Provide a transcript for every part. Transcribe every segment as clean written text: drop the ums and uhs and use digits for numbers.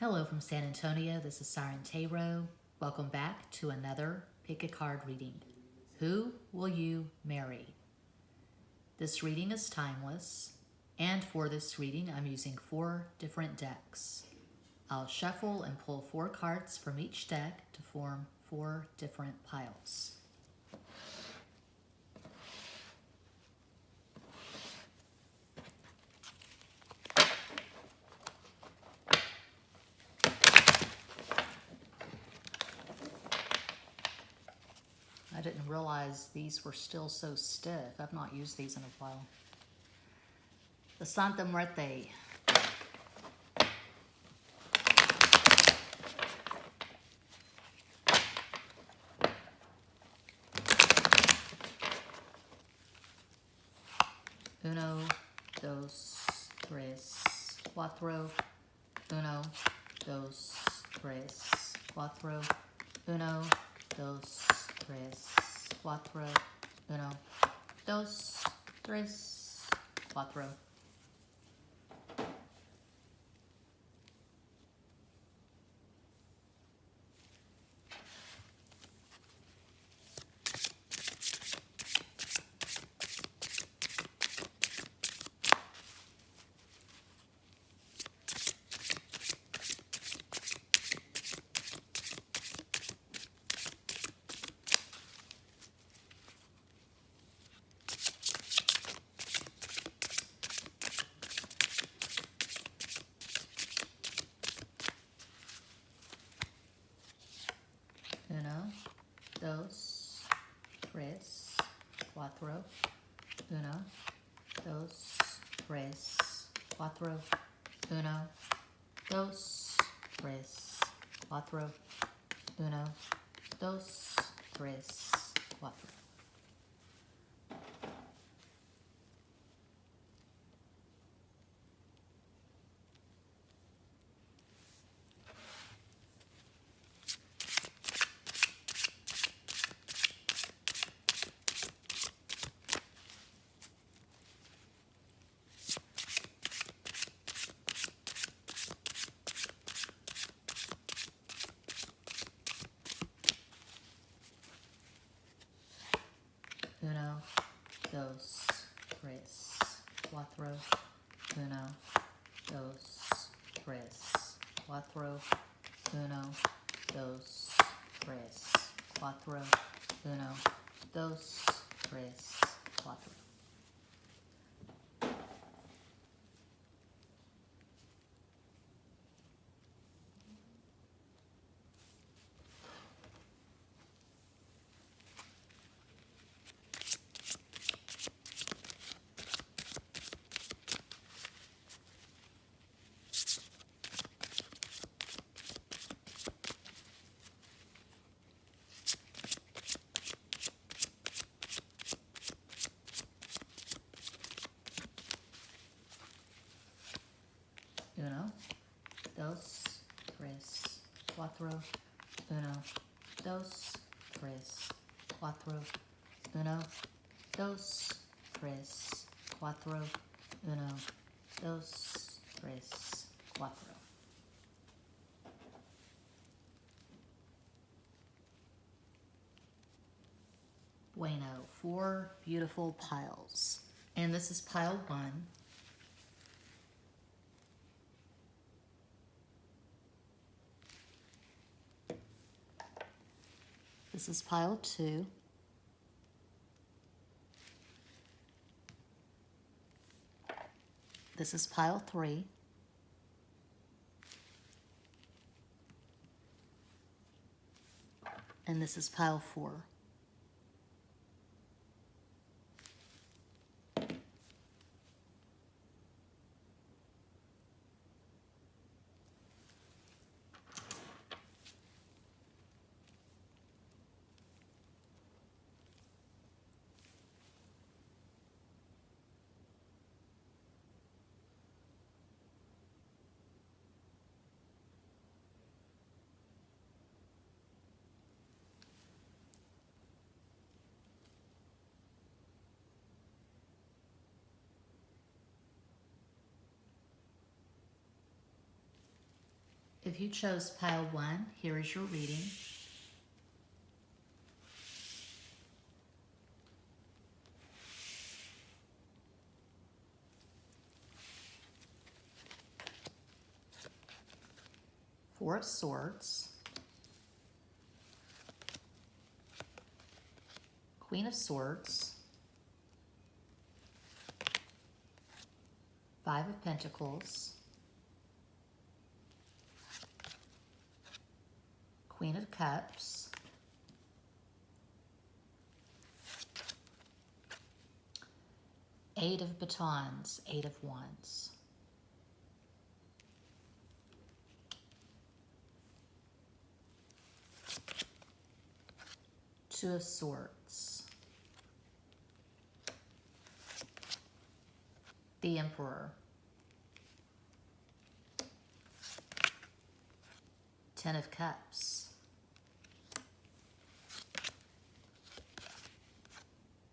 Hello from San Antonio, this is SIREN Tarot. Welcome back to another Pick a Card reading. Who will you marry? This reading is timeless, and for this reading I'm using 4 different decks. I'll shuffle and pull 4 cards from each deck to form 4 different piles. I didn't realize these were still so stiff. I've not used these in a while. The Santa Muerte. Uno, dos, tres, cuatro. Uno, dos, tres, cuatro. Uno, dos, tres, cuatro. Uno, dos, tres, cuatro. Uno, dos, tres, cuatro. Uno, dos, tres, cuatro. Uno, dos, tres, cuatro. Uno, dos, tres, cuatro. Uno, dos, tres, cuatro. Uno, dos, tres, cuatro. Uno, dos, tres, cuatro. Uno, dos, tres, cuatro. Uno, dos, tres, cuatro. Uno, dos, tres, cuatro. Uno, dos, tres, cuatro. Uno, dos, tres, cuatro. Bueno, 4 beautiful piles. And this is pile 1. This is pile 2. This is pile 3. And this is pile 4. If you chose pile 1, here is your reading. Four of Swords, Queen of Swords, Five of Pentacles, Queen of Cups, Eight of Batons, Eight of Wands. Two of Swords, the Emperor, Ten of Cups,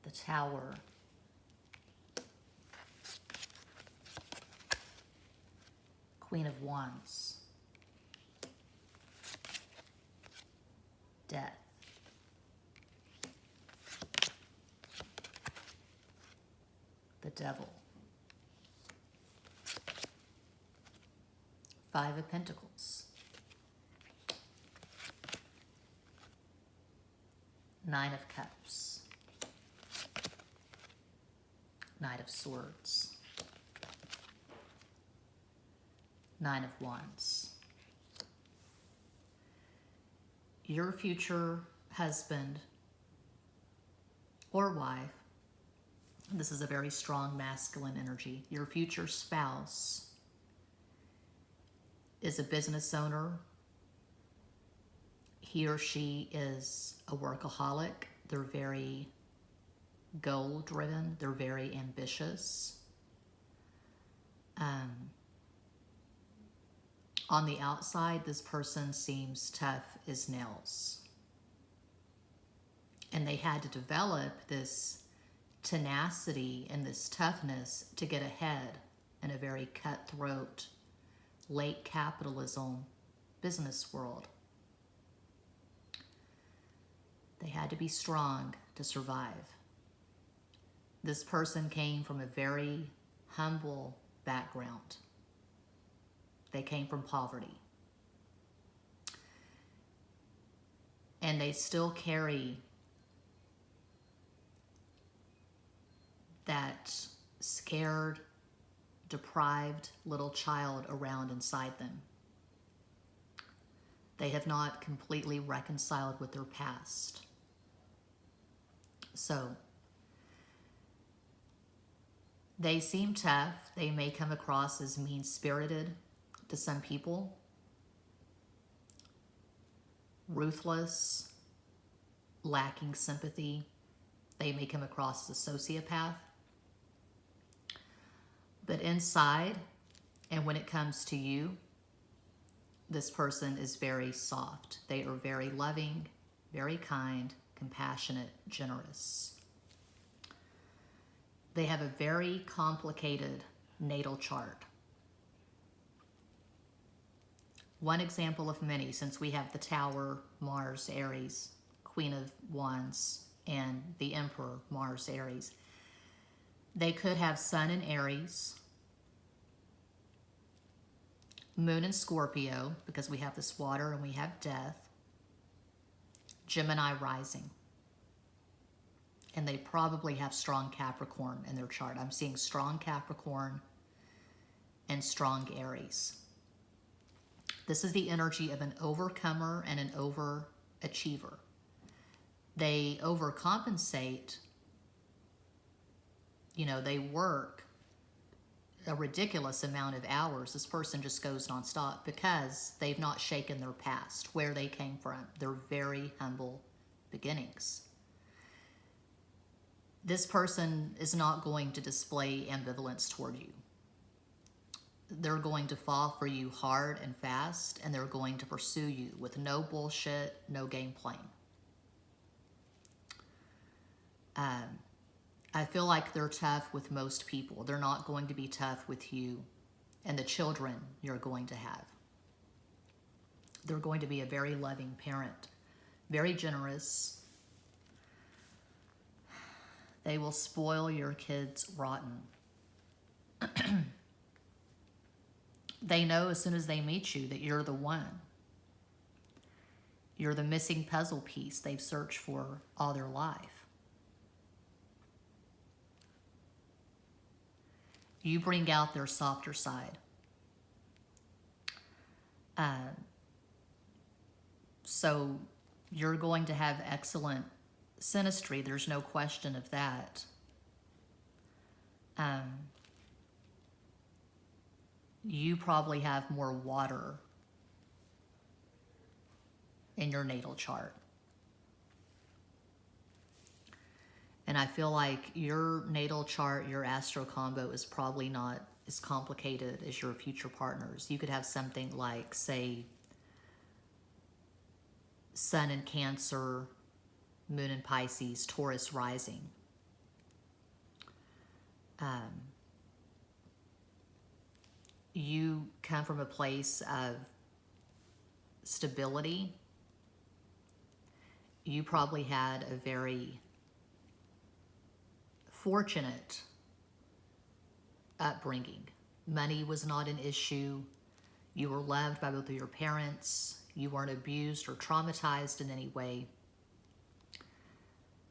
the Tower, Queen of Wands, Death, the Devil, Five of Pentacles, Nine of Cups, Knight of Swords, Nine of Wands. Your future husband or wife, this is a very strong masculine energy. Your future spouse is a business owner. He or she is a workaholic. They're very goal-driven. They're very ambitious. On the outside, this person seems tough as nails. And they had to develop this tenacity and this toughness to get ahead in a very cutthroat, late capitalism business world. They had to be strong to survive. This person came from a very humble background. They came from poverty. And they still carry that scared, deprived little child around inside them. They have not completely reconciled with their past. So, they seem tough. They may come across as mean-spirited to some people, ruthless, lacking sympathy. They may come across as a sociopath. But inside, and when it comes to you, this person is very soft. They are very loving, very kind, compassionate, generous. They have a very complicated natal chart. One example of many, since we have the Tower, Mars, Aries, Queen of Wands, and the Emperor, Mars, Aries. They could have Sun in Aries, Moon in Scorpio, because we have this water and we have death, Gemini rising. And they probably have strong Capricorn in their chart. I'm seeing strong Capricorn and strong Aries. This is the energy of an overcomer and an overachiever. They overcompensate. You know, they work a ridiculous amount of hours. This person just goes nonstop because they've not shaken their past, where they came from. They're very humble beginnings. This person is not going to display ambivalence toward you. They're going to fall for you hard and fast, and they're going to pursue you with no bullshit, no game playing. I feel like they're tough with most people. They're not going to be tough with you and the children you're going to have. They're going to be a very loving parent, very generous. They will spoil your kids rotten. They know as soon as they meet you that you're the one. You're the missing puzzle piece they've searched for all their life. You bring out their softer side. So you're going to have excellent synastry. There's no question of that. You probably have more water in your natal chart. And I feel like your natal chart, your astro combo is probably not as complicated as your future partners. You could have something like, say, Sun in Cancer, Moon in Pisces, Taurus rising. You come from a place of stability. You probably had a very fortunate upbringing. Money was not an issue. You were loved by both of your parents. You weren't abused or traumatized in any way.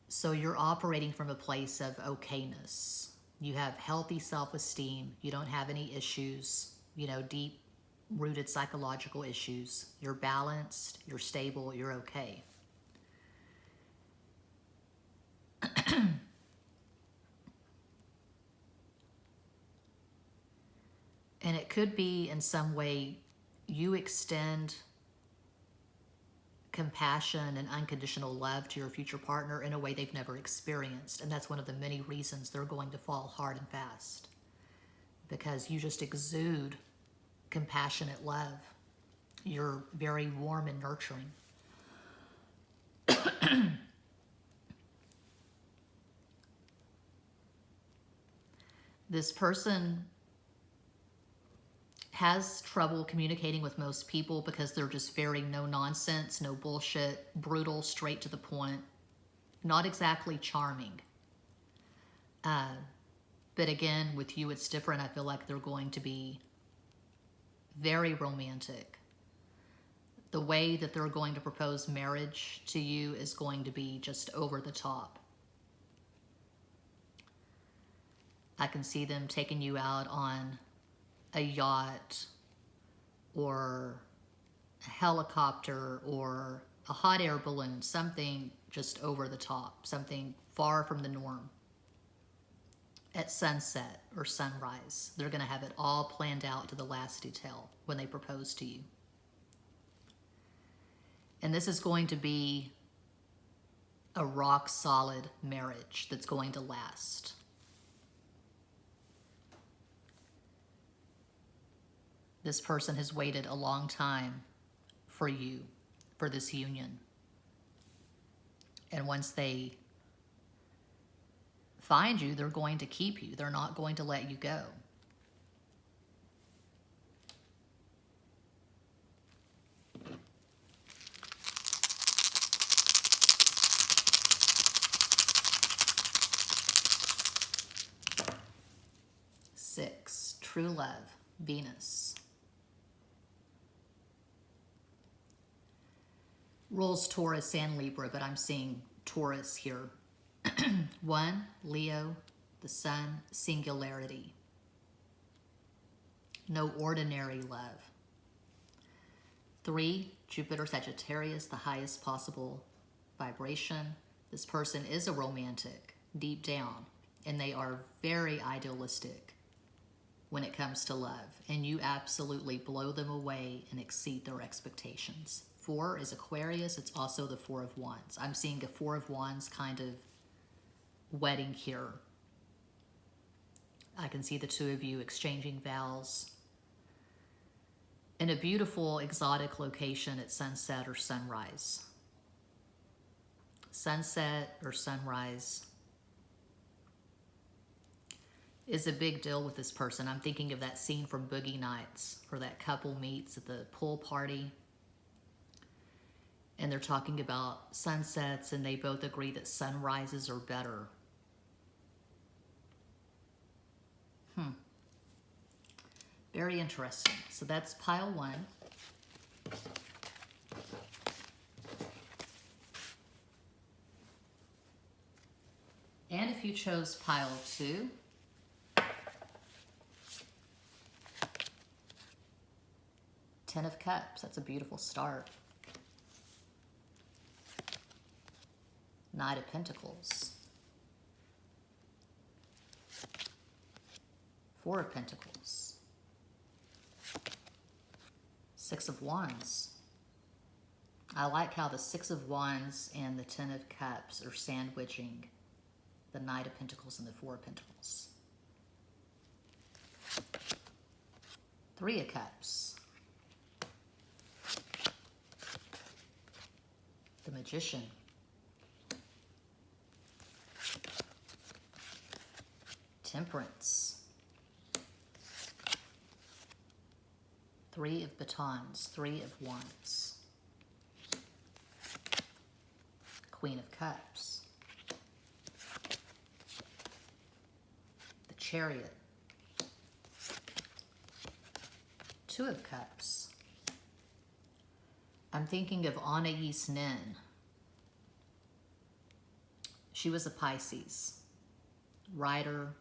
So you're operating from a place of okayness. You have healthy self-esteem. You don't have any issues, deep-rooted psychological issues. You're balanced, you're stable, you're okay. And it could be in some way you extend compassion and unconditional love to your future partner in a way they've never experienced. And that's one of the many reasons they're going to fall hard and fast. Because you just exude compassionate love. You're very warm and nurturing. This person has trouble communicating with most people because they're just very no nonsense, no bullshit, brutal, straight to the point, not exactly charming. But again, with you, it's different. I feel like they're going to be very romantic. The way that they're going to propose marriage to you is going to be just over the top. I can see them taking you out on a yacht or a helicopter or a hot air balloon, something just over the top, something far from the norm. At sunset or sunrise, they're going to have it all planned out to the last detail when they propose to you. And this is going to be a rock solid marriage that's going to last. This person has waited a long time for you, for this union. And once they find you, they're going to keep you. They're not going to let you go. Six, true love, Venus. Rules Taurus and Libra, but I'm seeing Taurus here. 1, Leo, the sun, singularity. No ordinary love. 3, Jupiter, Sagittarius, the highest possible vibration. This person is a romantic, deep down, and they are very idealistic when it comes to love, and you absolutely blow them away and exceed their expectations. 4 is Aquarius. It's also the 4 of Wands. I'm seeing a 4 of Wands kind of wedding here. I can see the two of you exchanging vows in a beautiful, exotic location at sunset or sunrise. Sunset or sunrise is a big deal with this person. I'm thinking of that scene from Boogie Nights where that couple meets at the pool party And they're talking about sunsets, and they both agree that sunrises are better. Very interesting. So that's pile 1. And if you chose pile 2, Ten of Cups. That's a beautiful start. Knight of Pentacles. Four of Pentacles. Six of Wands. I like how the Six of Wands and the Ten of Cups are sandwiching the Knight of Pentacles and the Four of Pentacles. Three of Cups. The Magician. Temperance. Three of Batons, Three of Wands. Queen of Cups. The Chariot. Two of Cups. I'm thinking of Anais Nin. She was a Pisces. Writer,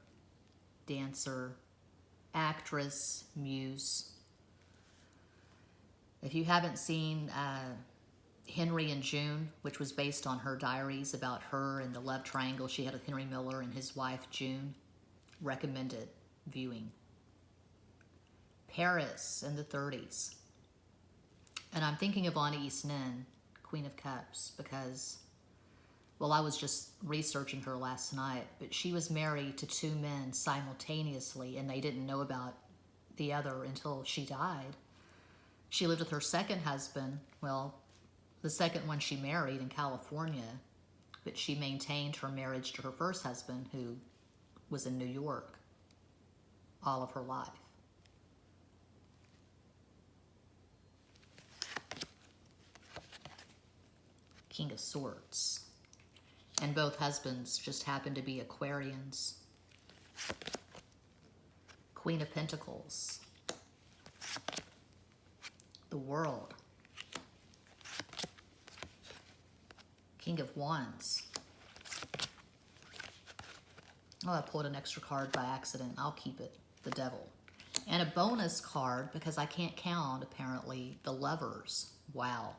dancer, actress, muse. If you haven't seen Henry and June, which was based on her diaries about her and the love triangle she had with Henry Miller and his wife June, recommended viewing. Paris in the 30s. And I'm thinking of Anais Nin, Queen of Cups, because, well, I was just researching her last night, but she was married to two men simultaneously, and they didn't know about the other until she died. She lived with her second husband, well, the second one she married in California, but she maintained her marriage to her first husband, who was in New York all of her life. King of Swords. And both husbands just happened to be Aquarians. Queen of Pentacles. The World. King of Wands. Oh, I pulled an extra card by accident. I'll keep it. The Devil. And a bonus card, because I can't count, apparently, the Lovers. Wow.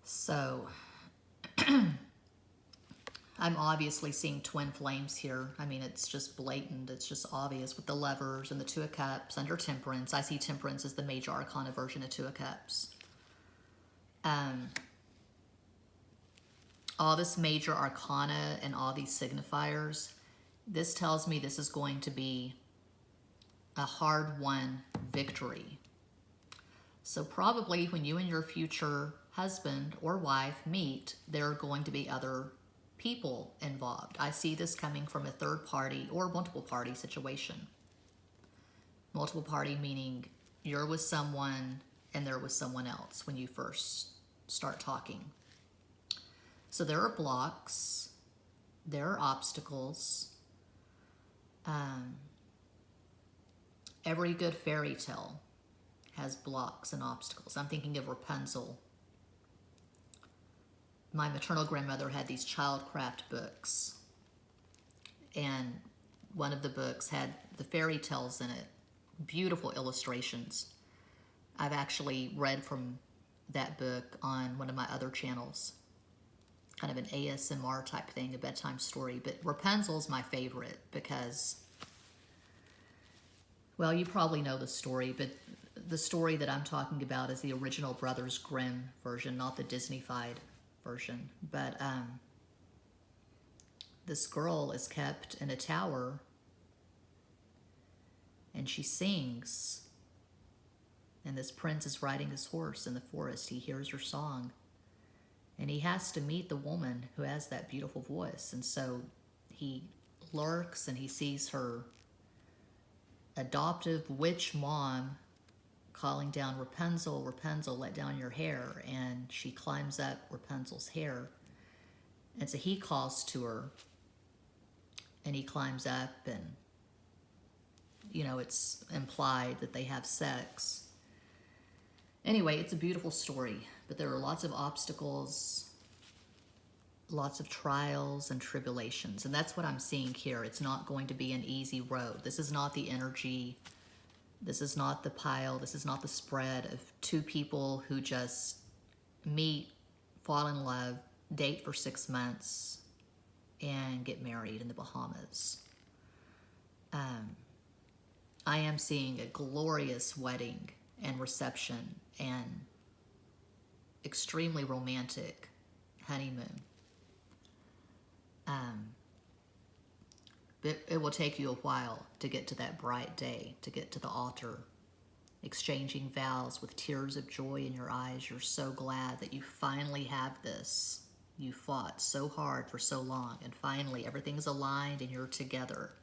So, I'm obviously seeing twin flames here. I mean, it's just blatant. It's just obvious with the Lovers and the Two of Cups under Temperance. I see Temperance as the major arcana version of Two of Cups. All this major arcana and all these signifiers, this tells me this is going to be a hard-won victory. So probably when you and your future husband or wife meet, there are going to be other people involved. I see this coming from a third party or multiple party situation. Multiple party meaning you're with someone and they're with someone else when you first start talking. So there are blocks, there are obstacles. Every good fairy tale has blocks and obstacles. I'm thinking of Rapunzel. My maternal grandmother had these childcraft books, and one of the books had the fairy tales in it, beautiful illustrations. I've actually read from that book on one of my other channels, kind of an ASMR type thing, a bedtime story. But Rapunzel's my favorite because, well, you probably know the story, but the story that I'm talking about is the original Brothers Grimm version, not the Disney-fied version. But this girl is kept in a tower and she sings, and this prince is riding his horse in the forest. He hears her song and he has to meet the woman who has that beautiful voice. And so he lurks and he sees her adoptive witch mom calling down Rapunzel, Rapunzel, let down your hair. And she climbs up Rapunzel's hair. And so he calls to her. And he climbs up and, you know, it's implied that they have sex. Anyway, it's a beautiful story. But there are lots of obstacles, lots of trials and tribulations. And that's what I'm seeing here. It's not going to be an easy road. This is not the energy. This is not the pile. This is not the spread of two people who just meet, fall in love, date for 6 months, and get married in the Bahamas. I am seeing a glorious wedding and reception and extremely romantic honeymoon. It will take you a while to get to that bright day, to get to the altar, exchanging vows with tears of joy in your eyes. You're so glad that you finally have this. You fought so hard for so long, and finally everything's aligned and you're together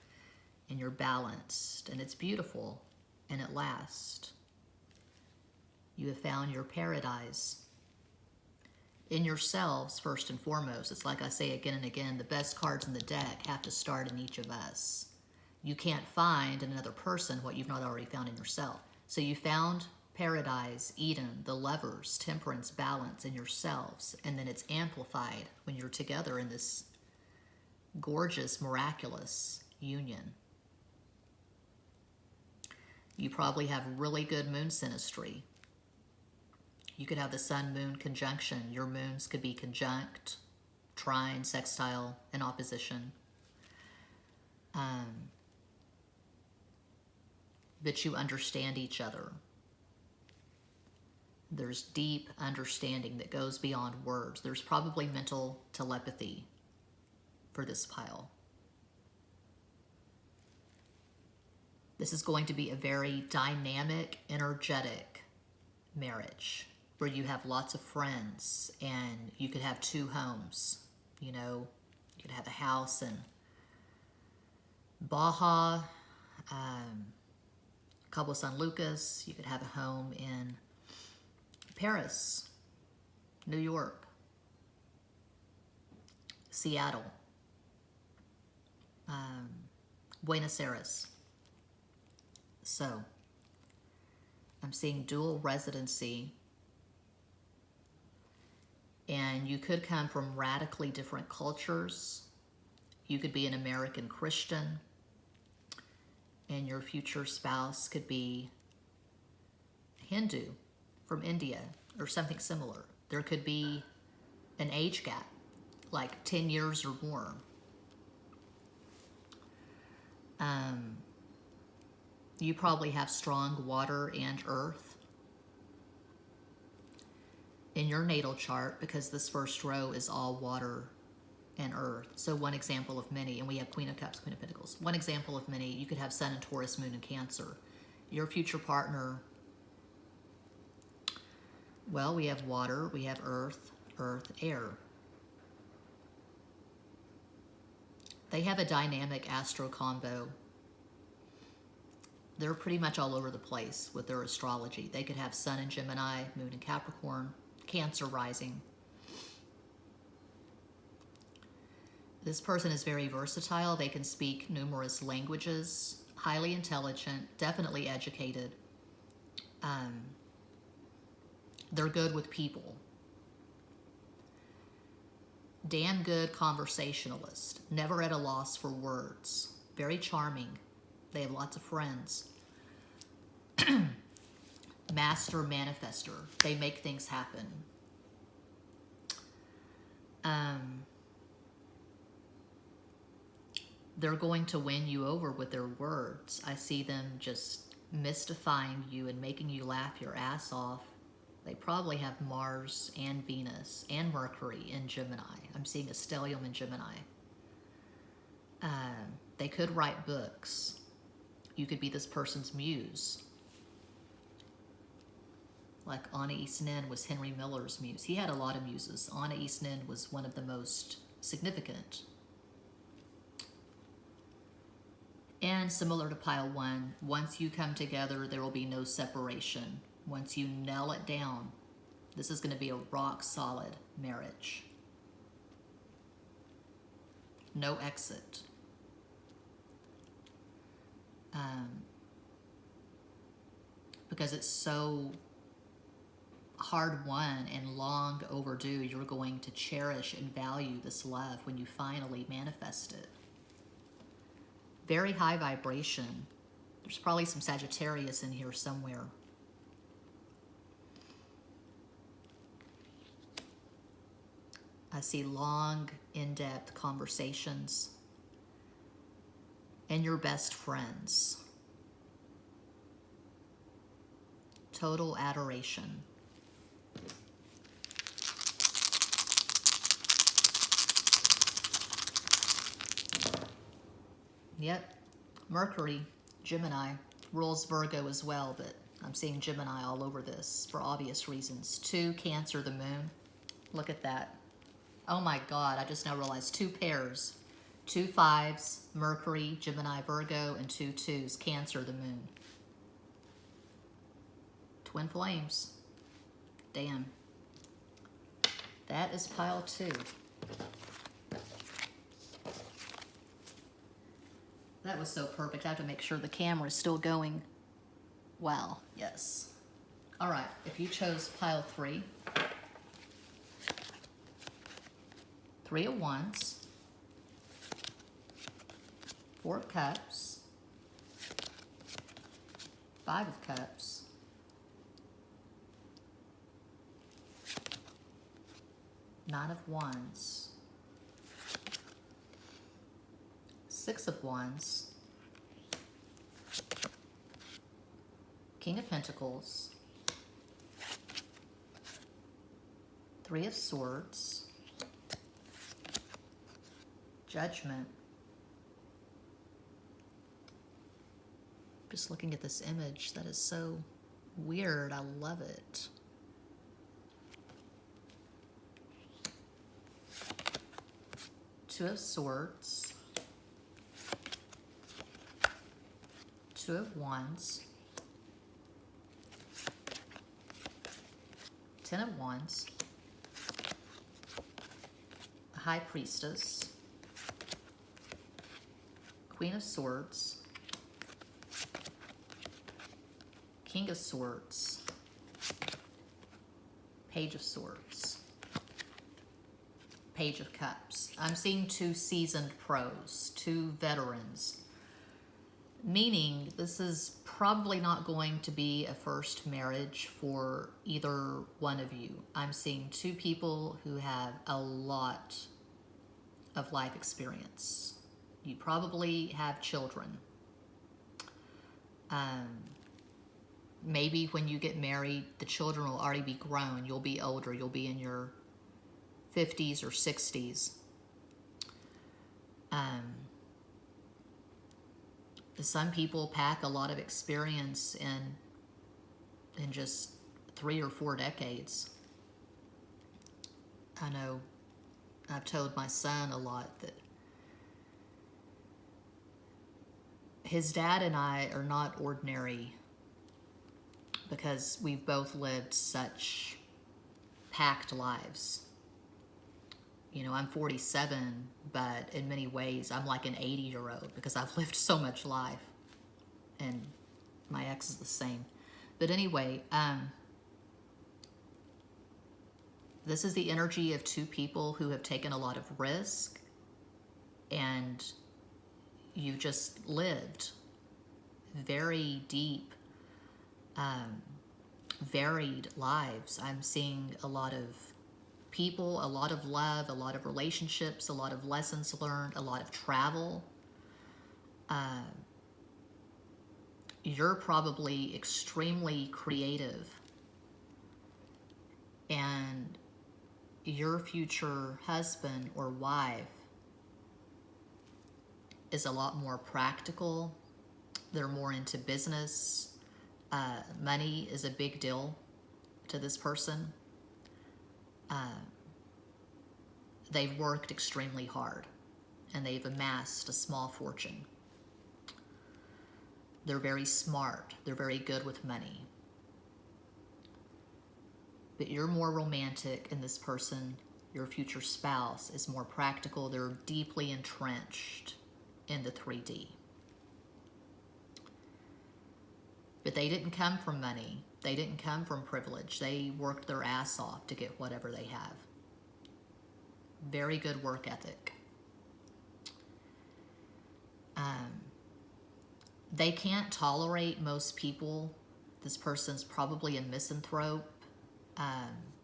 and you're balanced, and it's beautiful and it lasts. You have found your paradise. In yourselves, first and foremost. It's like I say again and again, the best cards in the deck have to start in each of us. You can't find in another person what you've not already found in yourself. So you found paradise, Eden, the lovers, temperance, balance in yourselves, and then it's amplified when you're together in this gorgeous, miraculous union. You probably have really good moon synastry. You could have the sun-moon conjunction. Your moons could be conjunct, trine, sextile, and opposition. But you understand each other. There's deep understanding that goes beyond words. There's probably mental telepathy for this pile. This is going to be a very dynamic, energetic marriage, where you have lots of friends and you could have 2 homes. You know, you could have a house in Baja, Cabo San Lucas. You could have a home in Paris, New York, Seattle, Buenos Aires. So I'm seeing dual residency. And you could come from radically different cultures. You could be an American Christian, and your future spouse could be Hindu from India or something similar. There could be an age gap, like 10 years or more. You probably have strong water and earth in your natal chart, because this first row is all water and earth. So one example of many, and we have Queen of Cups, Queen of Pentacles. One example of many, you could have Sun in Taurus, Moon in Cancer. Your future partner, well, we have water, we have earth, air. They have a dynamic astro combo. They're pretty much all over the place with their astrology. They could have Sun in Gemini, Moon in Capricorn, Cancer rising. This person is very versatile. They can speak numerous languages, highly intelligent, definitely educated. They're good with people. Damn good conversationalist, never at a loss for words. Very charming. They have lots of friends. Master manifester. They make things happen. They're going to win you over with their words. I see them just mystifying you and making you laugh your ass off. They probably have Mars and Venus and Mercury in Gemini. I'm seeing a stellium in Gemini. They could write books. You could be this person's muse. Like Anna East Nin was Henry Miller's muse. He had a lot of muses. Anna East Nin was one of the most significant. And similar to pile 1, once you come together, there will be no separation. Once you nail it down, this is going to be a rock solid marriage. No exit. Because it's so hard won and long overdue, you're going to cherish and value this love when you finally manifest it. Very high vibration. There's probably some Sagittarius in here somewhere. I see long, in-depth conversations and your best friends. Total adoration. Yep, Mercury, Gemini, rules Virgo as well, but I'm seeing Gemini all over this for obvious reasons. 2, Cancer, the moon. Look at that. Oh my God, I just now realized 2 pairs. 2 5s, Mercury, Gemini, Virgo, and 2 2s, Cancer, the moon. Twin flames. Damn. That is pile 2. That was so perfect. I have to make sure the camera is still going. Wow, yes. All right, if you chose pile 3, 3 of Wands, 4 of Cups, 5 of Cups, 9 of Wands, 6 of Wands, King of Pentacles, 3 of Swords, Judgment. Just looking at this image, that is so weird. I love it. Two of Swords, 2 of Wands, 10 of Wands, a High Priestess, Queen of Swords, King of Swords, Page of Swords, Page of Cups. I'm seeing 2 seasoned pros, 2 veterans, meaning this is probably not going to be a first marriage for either one of you. I'm seeing 2 people who have a lot of life experience. You probably have children. Maybe when you get married, the children will already be grown. You'll be older. You'll be in your 50s or 60s. Some people pack a lot of experience in just 3 or 4 decades. I know I've told my son a lot that his dad and I are not ordinary because we've both lived such packed lives. You know, I'm 47, but in many ways, I'm like an 80-year-old because I've lived so much life. And my ex is the same. But anyway, this is the energy of 2 people who have taken a lot of risk, and you've just lived very deep, varied lives. I'm seeing a lot of people, a lot of love, a lot of relationships, a lot of lessons learned, a lot of travel. You're probably extremely creative, and your future husband or wife is a lot more practical. They're more into business. Money is a big deal to this person. They've worked extremely hard, and they've amassed a small fortune. They're very smart. They're very good with money. But you're more romantic, and this person, your future spouse, is more practical. They're deeply entrenched in the 3D. But they didn't come from money. They didn't come from privilege. They worked their ass off to get whatever they have. Very good work ethic. They can't tolerate most people. This person's probably a misanthrope.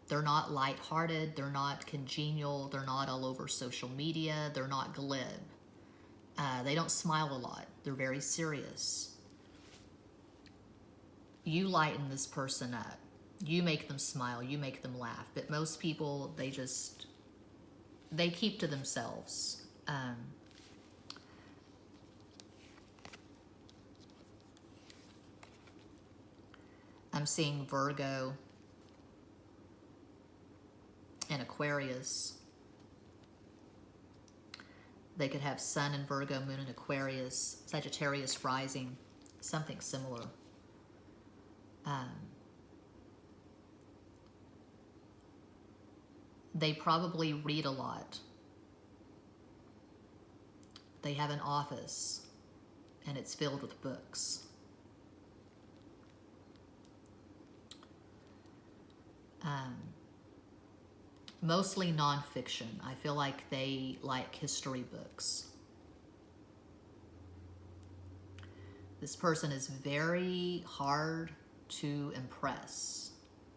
They're not lighthearted. They're not congenial. They're not all over social media. They're not glib. They don't smile a lot. They're very serious. You lighten this person up. You make them smile. You make them laugh. But most people, they keep to themselves. I'm seeing Virgo and Aquarius. They could have Sun in Virgo, Moon in Aquarius, Sagittarius rising, something similar. They probably read a lot. They have an office, and it's filled with books. Mostly nonfiction. I feel like they like history books. This person is very hard to impress,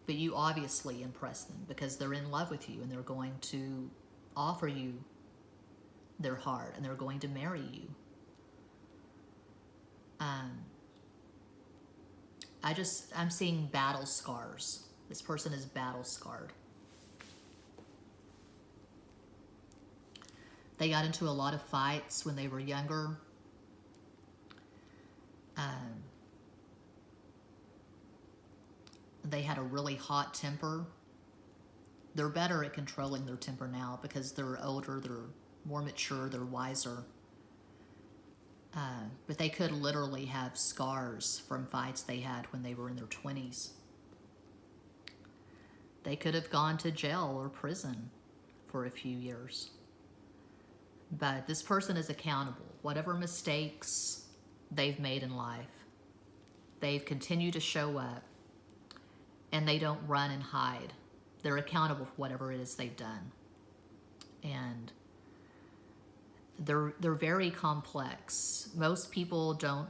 but you obviously impress them because they're in love with you and they're going to offer you their heart and they're going to marry you. I'm seeing battle scars. This person is battle scarred. They got into a lot of fights when they were younger. They had a really hot temper. They're better at controlling their temper now because they're older, they're more mature, they're wiser. But they could literally have scars from fights they had when they were in their 20s. They could have gone to jail or prison for a few years. But this person is accountable. Whatever mistakes they've made in life, they've continued to show up, and they don't run and hide. They're accountable for whatever it is they've done. And they're very complex. Most people don't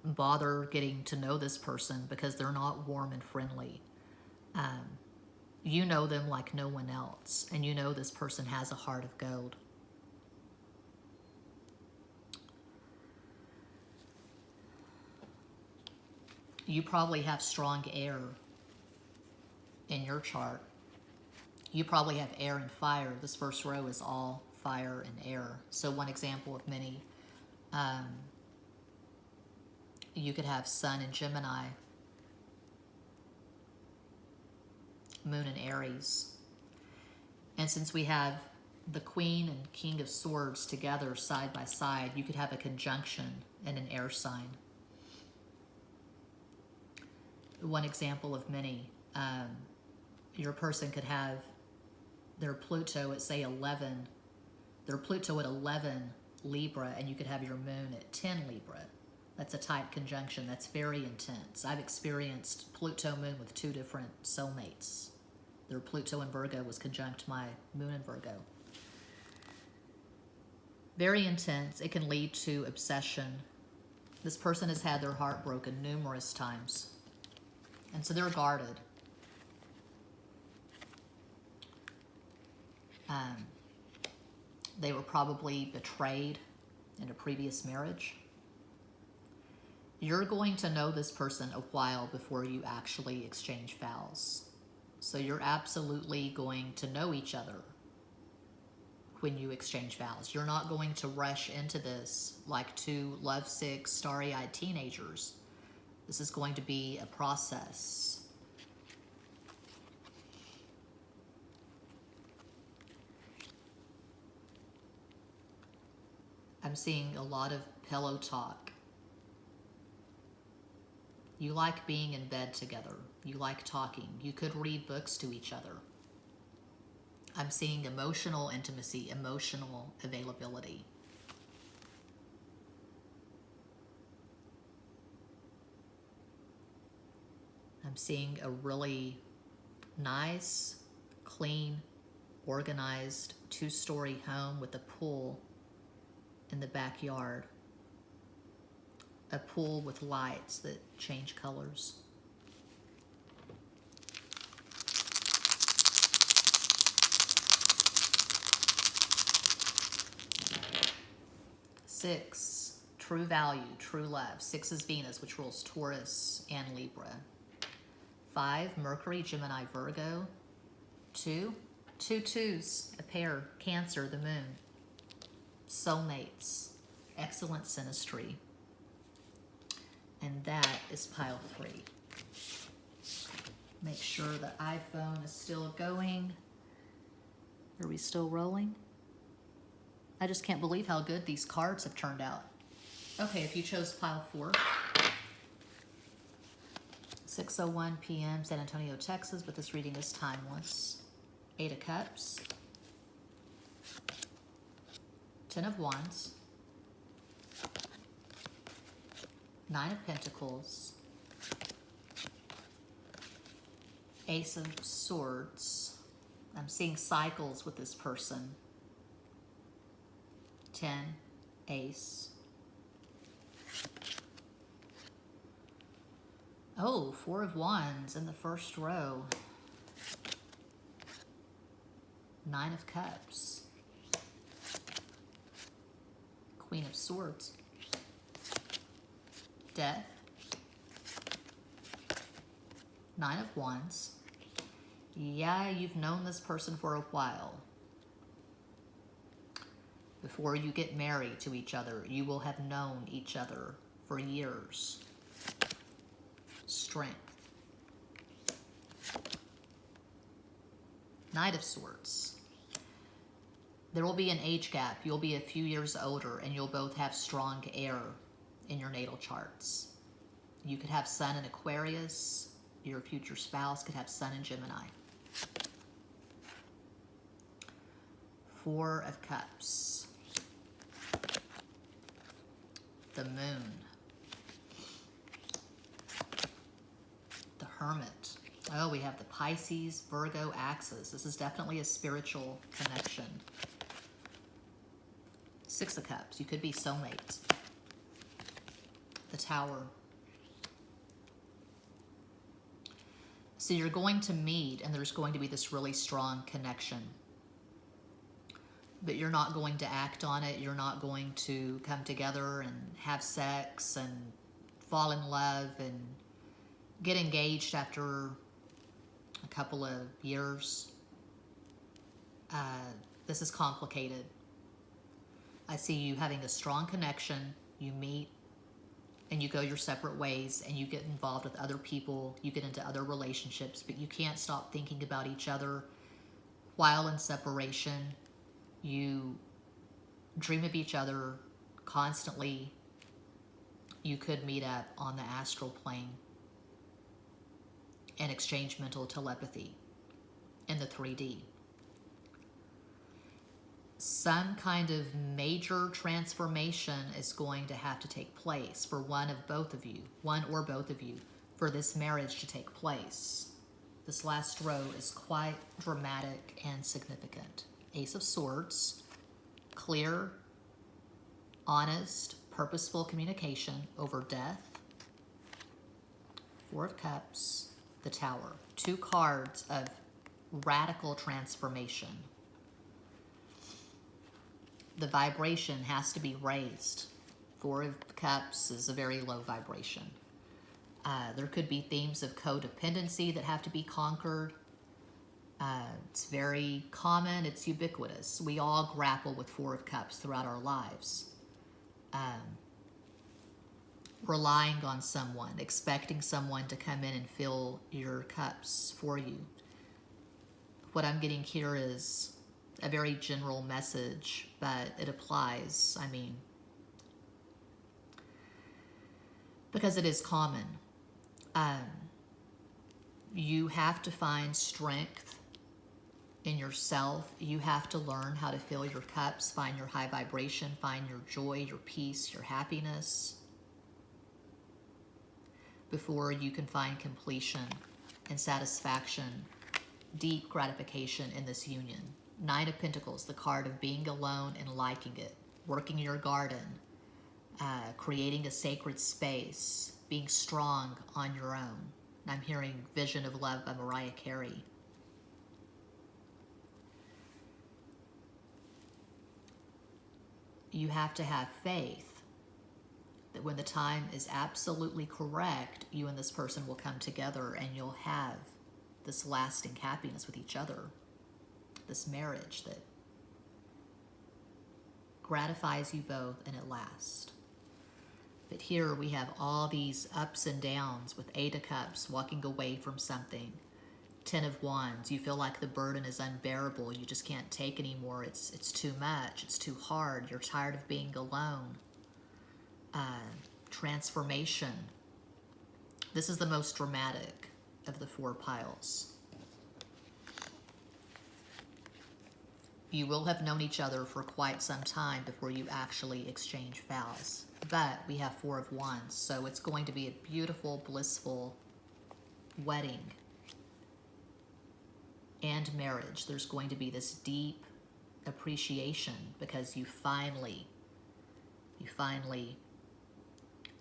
bother getting to know this person because they're not warm and friendly. You know them like no one else, and you know this person has a heart of gold. You probably have strong air in your chart. You probably have air and fire. This first row is all fire and air. So one example of many. You could have Sun in Gemini, Moon in Aries. And since we have the Queen and King of Swords together side by side, you could have a conjunction in an air sign. One example of many. Your person could have their Pluto at, say, 11. Their Pluto at 11 Libra, and you could have your Moon at 10 Libra. That's a tight conjunction. That's very intense. I've experienced Pluto Moon with two different soulmates. Their Pluto in Virgo was conjunct my Moon in Virgo. Very intense. It can lead to obsession. This person has had their heart broken numerous times. And so they're guarded. They were probably betrayed in a previous marriage. You're going to know this person a while before you actually exchange vows. So you're absolutely going to know each other when you exchange vows. You're not going to rush into this like two lovesick, starry-eyed teenagers. This is going to be a process. I'm seeing a lot of pillow talk You like being in bed together. You like talking. You could read books to each other. I'm seeing emotional intimacy, emotional availability. I'm seeing a really nice, clean, organized 2-story home with a pool in the backyard. A pool with lights that change colors. Six, true value, true love. 6 is Venus, which rules Taurus and Libra. 5, Mercury, Gemini, Virgo. 2, 2 twos, a pair, Cancer, the moon. Soulmates, excellent synastry. And that is pile 3. Make sure the iPhone is still going. Are we still rolling? I just can't believe how good these cards have turned out. Okay, if you chose pile 4. 6:01 p.m. San Antonio, Texas, but this reading is timeless. 8 of Cups. 10 of Wands. 9 of Pentacles. Ace of Swords. I'm seeing cycles with this person. 10, Ace. Oh, 4 of Wands in the first row. 9 of Cups. Queen of Swords. Death. 9 of Wands. Yeah, you've known this person for a while. Before you get married to each other, you will have known each other for years. Strength. Knight of Swords. There will be an age gap. You'll be a few years older, and you'll both have strong air in your natal charts. You could have Sun in Aquarius. Your future spouse could have Sun in Gemini. 4 of Cups. The Moon. The Hermit. Oh, we have the Pisces, Virgo axis. This is definitely a spiritual connection. 6 of Cups. You could be soulmates. The Tower. So you're going to meet, and there's going to be this really strong connection. But you're not going to act on it. You're not going to come together and have sex and fall in love and get engaged after a couple of years. This is complicated. I see you having a strong connection. You meet and you go your separate ways, and you get involved with other people. You get into other relationships, but you can't stop thinking about each other while in separation. You dream of each other constantly. You could meet up on the astral plane and exchange mental telepathy in the 3D. Some kind of major transformation is going to have to take place for one or both of you, for this marriage to take place. This last row is quite dramatic and significant. Ace of Swords, clear, honest, purposeful communication over death. 4 of Cups, the Tower. 2 cards of radical transformation. The vibration has to be raised. 4 of Cups is a very low vibration. There could be themes of codependency that have to be conquered. It's very common. It's ubiquitous. We all grapple with 4 of Cups throughout our lives. Relying on someone, expecting someone to come in and fill your cups for you. What I'm getting here is a very general message, but it applies, because it is common. You have to find strength in yourself. You have to learn how to fill your cups, find your high vibration, find your joy, your peace, your happiness, before you can find completion and satisfaction, deep gratification in this union. Nine of Pentacles, the card of being alone and liking it, working your garden, creating a sacred space, being strong on your own. I'm hearing Vision of Love by Mariah Carey. You have to have faith that when the time is absolutely correct, you and this person will come together and you'll have this lasting happiness with each other. This marriage that gratifies you both and it lasts. But here we have all these ups and downs with Eight of Cups, walking away from something. Ten of Wands, you feel like the burden is unbearable. You just can't take anymore. It's too much. It's too hard. You're tired of being alone. Transformation. This is the most dramatic of the four piles. You will have known each other for quite some time before you actually exchange vows. But we have Four of Wands, so it's going to be a beautiful, blissful wedding and marriage. There's going to be this deep appreciation because you finally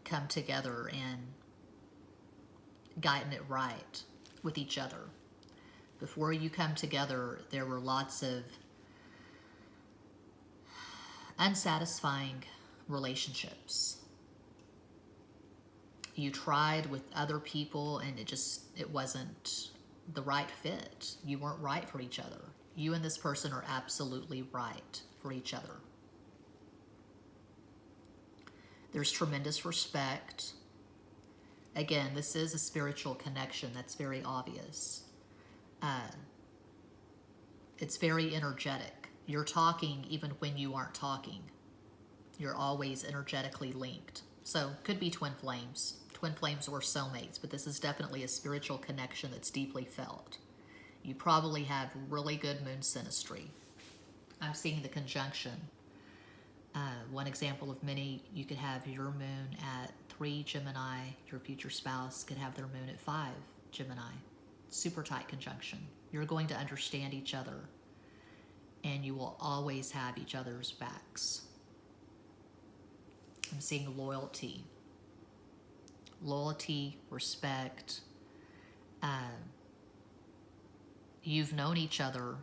come together and gotten it right with each other. Before you come together, there were lots of unsatisfying relationships. You tried with other people and it wasn't the right fit. You weren't right for each other. You and this person are absolutely right for each other. There's tremendous respect. Again, this is a spiritual connection. That's very obvious. It's very energetic. You're talking even when you aren't talking. You're always energetically linked. So could be twin flames or soulmates, but this is definitely a spiritual connection that's deeply felt. You probably have really good moon synastry. I'm seeing the conjunction. One example of many, you could have your moon at 3 Gemini, your future spouse could have their moon at 5 Gemini. Super tight conjunction. You're going to understand each other and you will always have each other's backs. I'm seeing loyalty. Loyalty, respect. You've known each other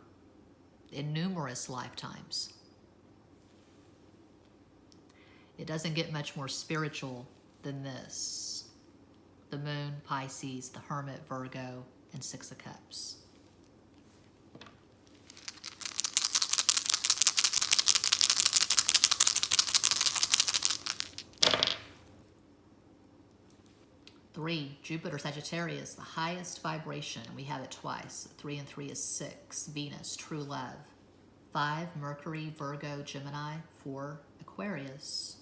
in numerous lifetimes. It doesn't get much more spiritual than this. The Moon, Pisces, the Hermit, Virgo, and Six of Cups. Three, Jupiter, Sagittarius, the highest vibration. We have it twice. 3 and 3 is 6. Venus, true love. 5, Mercury, Virgo, Gemini. 4, Aquarius.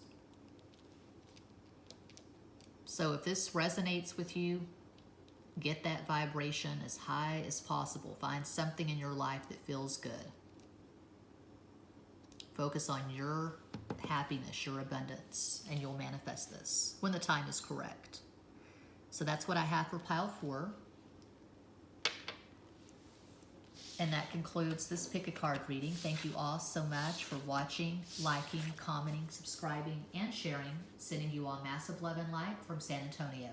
So if this resonates with you, get that vibration as high as possible. Find something in your life that feels good. Focus on your happiness, your abundance, and you'll manifest this when the time is correct. So that's what I have for pile 4. And that concludes this pick a card reading. Thank you all so much for watching, liking, commenting, subscribing, and sharing. Sending you all massive love and light from San Antonio.